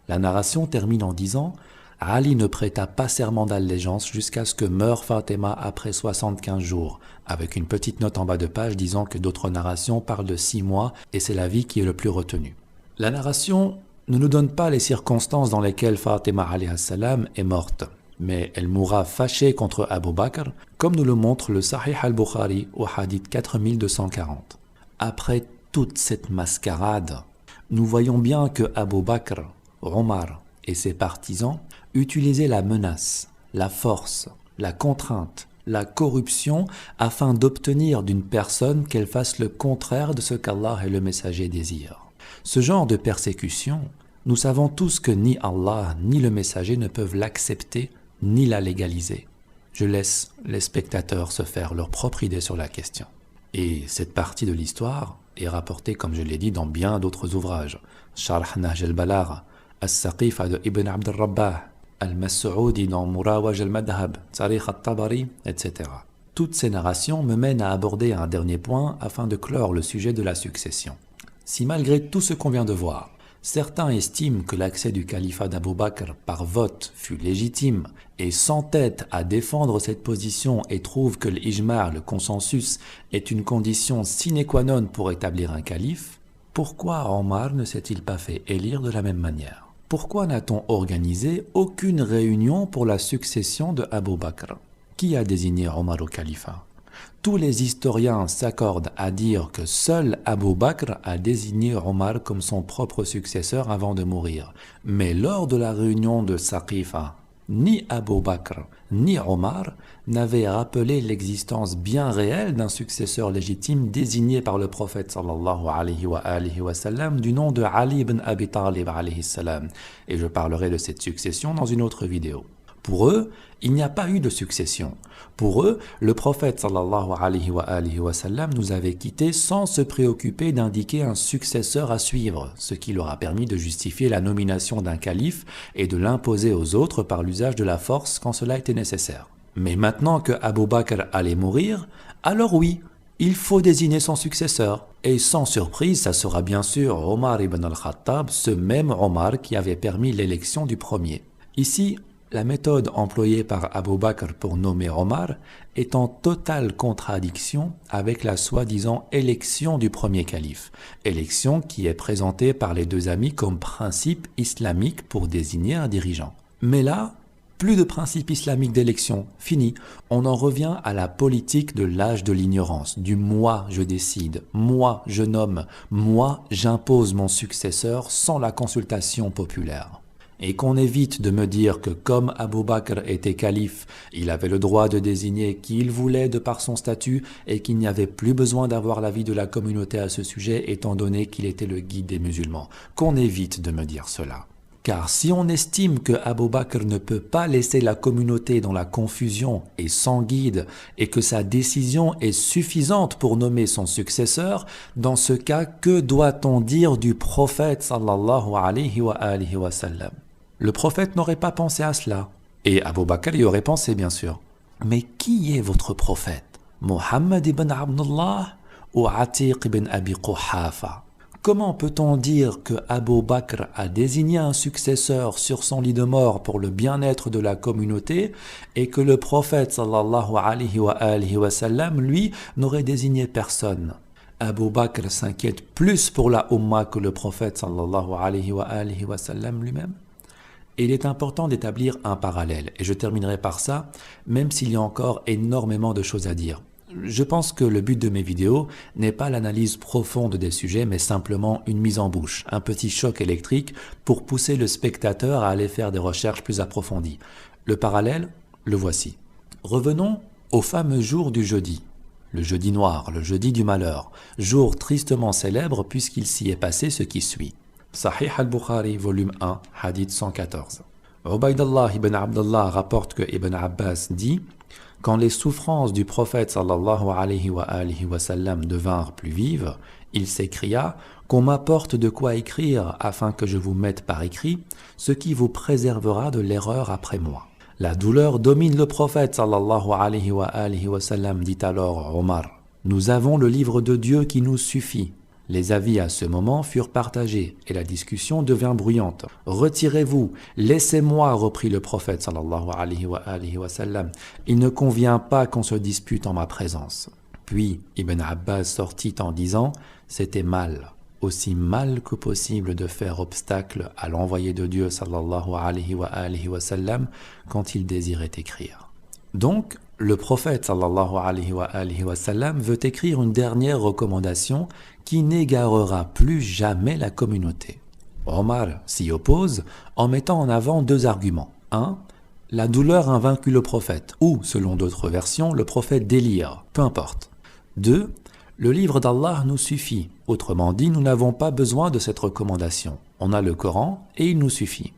La narration termine en disant « Ali ne prêta pas serment d'allégeance jusqu'à ce que meure Fatima après 75 jours », avec une petite note en bas de page disant que d'autres narrations parlent de 6 mois et c'est l'avis qui est le plus retenu. La narration ne nous donne pas les circonstances dans lesquelles Fatima alayha salam est morte. Mais elle mourra fâchée contre Abu Bakr, comme nous le montre le Sahih al-Bukhari au hadith 4240. Après toute cette mascarade, nous voyons bien que Abu Bakr, Omar et ses partisans utilisaient la menace, la force, la contrainte, la corruption afin d'obtenir d'une personne qu'elle fasse le contraire de ce qu'Allah et le messager désirent. Ce genre de persécution, nous savons tous que ni Allah ni le messager ne peuvent l'accepter ni la légaliser. Je laisse les spectateurs se faire leur propre idée sur la question. Et cette partie de l'histoire est rapportée, comme je l'ai dit, dans bien d'autres ouvrages. Sharh Nahj al-Balagha, As-Saqifa de Ibn Abd al-Rabbah, Al-Mas'oudi dans Murawaj al-Madhab, Tarikh al-Tabari, etc. Toutes ces narrations me mènent à aborder un dernier point afin de clore le sujet de la succession. Si malgré tout ce qu'on vient de voir, certains estiment que l'accès du califat d'Abu Bakr par vote fut légitime et s'entêtent à défendre cette position et trouvent que l'ijma', le consensus, est une condition sine qua non pour établir un calife, pourquoi Omar ne s'est-il pas fait élire de la même manière? Pourquoi n'a-t-on organisé aucune réunion pour la succession de Abu Bakr? Qui a désigné Omar au califat? Tous les historiens s'accordent à dire que seul Abu Bakr a désigné Omar comme son propre successeur avant de mourir. Mais lors de la réunion de Saqifa, ni Abu Bakr ni Omar n'avaient rappelé l'existence bien réelle d'un successeur légitime désigné par le prophète sallallahu alayhi wa sallam du nom de Ali ibn Abi Talib alayhi salam. Et je parlerai de cette succession dans une autre vidéo. Pour eux, il n'y a pas eu de succession. Pour eux, le prophète sallallahu alayhi wa sallam nous avait quittés sans se préoccuper d'indiquer un successeur à suivre, ce qui leur a permis de justifier la nomination d'un calife et de l'imposer aux autres par l'usage de la force quand cela était nécessaire. Mais maintenant que Abu Bakr allait mourir, alors oui, il faut désigner son successeur. Et sans surprise, ça sera bien sûr Omar ibn al-Khattab, ce même Omar qui avait permis l'élection du premier. Ici, la méthode employée par Abu Bakr pour nommer Omar est en totale contradiction avec la soi-disant élection du premier calife, élection qui est présentée par les deux amis comme principe islamique pour désigner un dirigeant. Mais là, plus de principe islamique d'élection, fini. On en revient à la politique de l'âge de l'ignorance, du « moi je décide »,« moi je nomme »,« moi j'impose mon successeur » sans la consultation populaire. Et qu'on évite de me dire que comme Abu Bakr était calife, il avait le droit de désigner qui il voulait de par son statut et qu'il n'y avait plus besoin d'avoir l'avis de la communauté à ce sujet étant donné qu'il était le guide des musulmans. Qu'on évite de me dire cela. Car si on estime que Abu Bakr ne peut pas laisser la communauté dans la confusion et sans guide et que sa décision est suffisante pour nommer son successeur, dans ce cas, que doit-on dire du prophète sallallahu alayhi wa sallam? Le prophète n'aurait pas pensé à cela. Et Abu Bakr y aurait pensé, bien sûr. Mais qui est votre prophète? Muhammad ibn Abdullah ou Atiq ibn Abi Quhafa? Comment peut-on dire que Abu Bakr a désigné un successeur sur son lit de mort pour le bien-être de la communauté et que le prophète sallallahu alayhi wa sallam, lui, n'aurait désigné personne? Abu Bakr s'inquiète plus pour la Ummah que le prophète sallallahu alayhi wa sallam lui-même. Et il est important d'établir un parallèle, et je terminerai par ça, même s'il y a encore énormément de choses à dire. Je pense que le but de mes vidéos n'est pas l'analyse profonde des sujets, mais simplement une mise en bouche, un petit choc électrique pour pousser le spectateur à aller faire des recherches plus approfondies. Le parallèle, le voici. Revenons au fameux jour du jeudi, le jeudi noir, le jeudi du malheur, jour tristement célèbre puisqu'il s'y est passé ce qui suit. Sahih al-Bukhari, volume 1, hadith 114. Ubaydallah ibn Abdullah rapporte que Ibn Abbas dit: quand les souffrances du prophète sallallahu alayhi wa sallam devinrent plus vives, il s'écria: qu'on m'apporte de quoi écrire afin que je vous mette par écrit ce qui vous préservera de l'erreur après moi. La douleur domine le prophète sallallahu alayhi wa sallam, dit alors Omar: nous avons le livre de Dieu qui nous suffit. Les avis à ce moment furent partagés et la discussion devint bruyante. « Retirez-vous, laissez-moi, reprit le prophète sallallahu alayhi wa sallam. Il ne convient pas qu'on se dispute en ma présence. » Puis Ibn Abbas sortit en disant: « C'était mal, aussi mal que possible de faire obstacle à l'envoyé de Dieu sallallahu alayhi wa sallam quand il désirait écrire. » Donc, le prophète sallallahu alayhi wa sallam veut écrire une dernière recommandation qui n'égarera plus jamais la communauté. Omar s'y oppose en mettant en avant deux arguments. 1. La douleur invaincue le prophète, ou, selon d'autres versions, le prophète délire, peu importe. 2. Le livre d'Allah nous suffit, autrement dit, nous n'avons pas besoin de cette recommandation. On a le Coran et il nous suffit.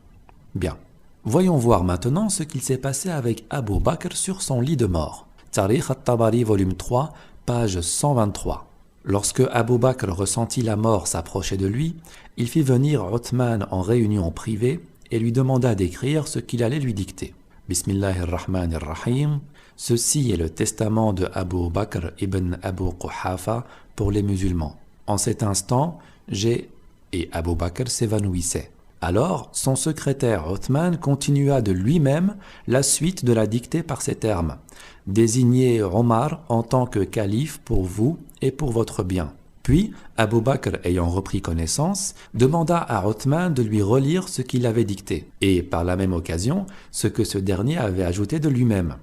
Bien. Voyons voir maintenant ce qu'il s'est passé avec Abu Bakr sur son lit de mort. Tarikh al-Tabari, volume 3, page 123. Lorsque Abu Bakr ressentit la mort s'approcher de lui, il fit venir Uthman en réunion privée et lui demanda d'écrire ce qu'il allait lui dicter. Bismillahirrahmanirrahim. Ceci est le testament de Abu Bakr ibn Abu Quhafa pour les musulmans. En cet instant, et Abu Bakr s'évanouissait. Alors, son secrétaire Uthman continua de lui-même la suite de la dictée par ces termes. Désignez Omar en tant que calife pour vous et pour votre bien. Puis, Abu Bakr, ayant repris connaissance, demanda à Uthman de lui relire ce qu'il avait dicté, et par la même occasion, ce que ce dernier avait ajouté de lui-même.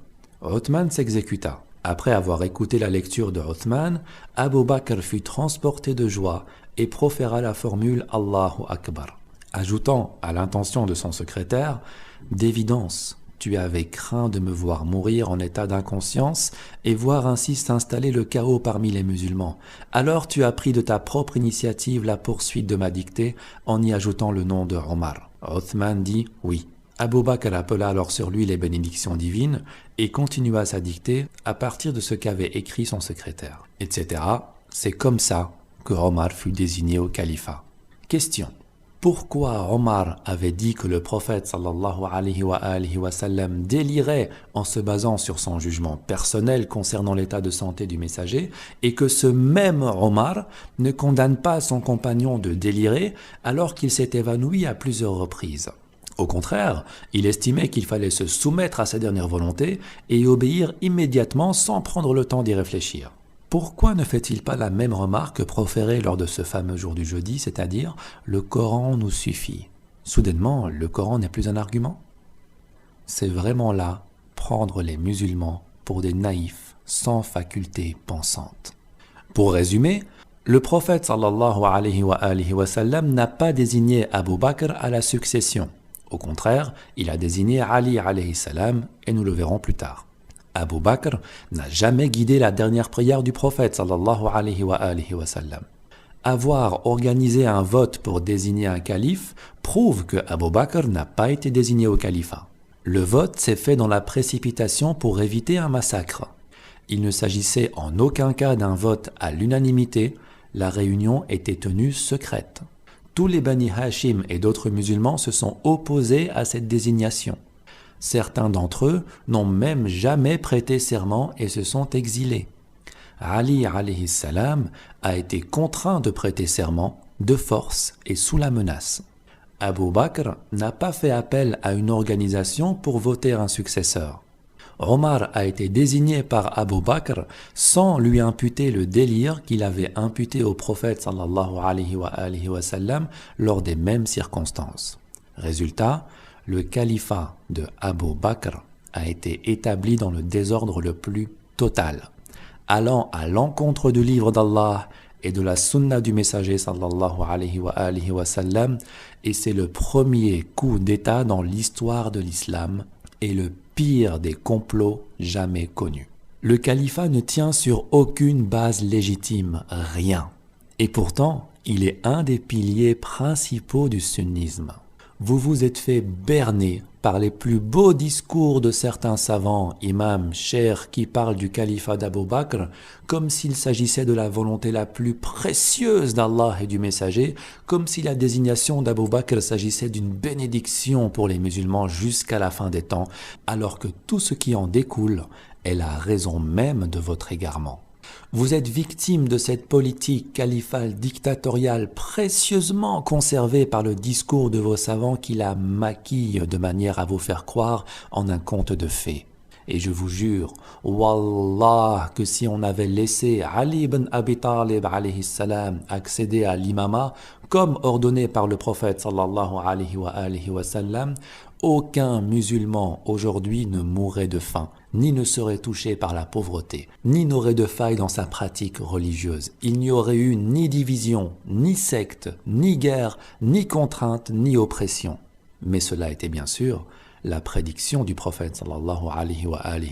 Uthman s'exécuta. Après avoir écouté la lecture de Uthman, Abu Bakr fut transporté de joie et proféra la formule Allahu Akbar, ajoutant à l'intention de son secrétaire: « D'évidence, tu avais craint de me voir mourir en état d'inconscience et voir ainsi s'installer le chaos parmi les musulmans. Alors tu as pris de ta propre initiative la poursuite de ma dictée en y ajoutant le nom de Omar. » Uthman dit « Oui ». Abu Bakr appela alors sur lui les bénédictions divines et continua sa dictée à partir de ce qu'avait écrit son secrétaire, etc. C'est comme ça que Omar fut désigné au califat. Question: pourquoi Omar avait dit que le prophète sallallahu alayhi wa sallam délirait en se basant sur son jugement personnel concernant l'état de santé du messager et que ce même Omar ne condamne pas son compagnon de délirer alors qu'il s'est évanoui à plusieurs reprises? Au contraire, il estimait qu'il fallait se soumettre à sa dernière volonté et y obéir immédiatement sans prendre le temps d'y réfléchir. Pourquoi ne fait-il pas la même remarque proférée lors de ce fameux jour du jeudi, c'est-à-dire « le Coran nous suffit ». Soudainement, le Coran n'est plus un argument? C'est vraiment là prendre les musulmans pour des naïfs sans faculté pensante. Pour résumer, le prophète sallallahu alayhi wa sallam n'a pas désigné Abu Bakr à la succession. Au contraire, il a désigné Ali alayhi salam et nous le verrons plus tard. Abu Bakr n'a jamais guidé la dernière prière du prophète sallallahu alayhi wa sallam. Avoir organisé un vote pour désigner un calife prouve que Abu Bakr n'a pas été désigné au califat. Le vote s'est fait dans la précipitation pour éviter un massacre. Il ne s'agissait en aucun cas d'un vote à l'unanimité, la réunion était tenue secrète. Tous les Bani Hashim et d'autres musulmans se sont opposés à cette désignation. Certains d'entre eux n'ont même jamais prêté serment et se sont exilés. Ali alayhi salam a été contraint de prêter serment de force et sous la menace. Abu Bakr n'a pas fait appel à une organisation pour voter un successeur. Omar a été désigné par Abu Bakr sans lui imputer le délire qu'il avait imputé au prophète sallallahu alayhi wa sallam lors des mêmes circonstances. Résultat, le califat de Abu Bakr a été établi dans le désordre le plus total, allant à l'encontre du livre d'Allah et de la sunna du messager sallallahu alayhi wa sallam, et c'est le premier coup d'État dans l'histoire de l'islam et le pire des complots jamais connus. Le califat ne tient sur aucune base légitime, rien. Et pourtant, il est un des piliers principaux du sunnisme. Vous vous êtes fait berner par les plus beaux discours de certains savants, imams, cheikhs, qui parlent du califat d'Abu Bakr comme s'il s'agissait de la volonté la plus précieuse d'Allah et du messager, comme si la désignation d'Abu Bakr s'agissait d'une bénédiction pour les musulmans jusqu'à la fin des temps, alors que tout ce qui en découle est la raison même de votre égarement. Vous êtes victime de cette politique califale dictatoriale précieusement conservée par le discours de vos savants qui la maquillent de manière à vous faire croire en un conte de fées. Et je vous jure, Wallah, que si on avait laissé Ali ibn Abi Talib alayhi salam accéder à l'imama, comme ordonné par le prophète sallallahu alayhi wa sallam, aucun musulman aujourd'hui ne mourrait de faim, ni ne serait touché par la pauvreté, ni n'aurait de faille dans sa pratique religieuse. Il n'y aurait eu ni division, ni secte, ni guerre, ni contrainte, ni oppression. Mais cela était bien sûr la prédiction du prophète sallallahu alayhi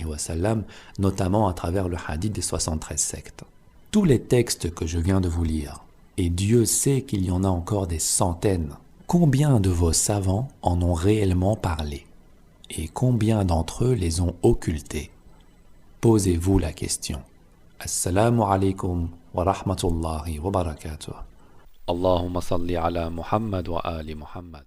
wa sallam, notamment à travers le hadith des 73 sectes. Tous les textes que je viens de vous lire, et Dieu sait qu'il y en a encore des centaines, combien de vos savants en ont réellement parlé? Et combien d'entre eux les ont occultés? Posez-vous la question. Assalamu alaikum wa rahmatullahi wa barakatuh. Allahumma salli ala Muhammad wa ali Muhammad.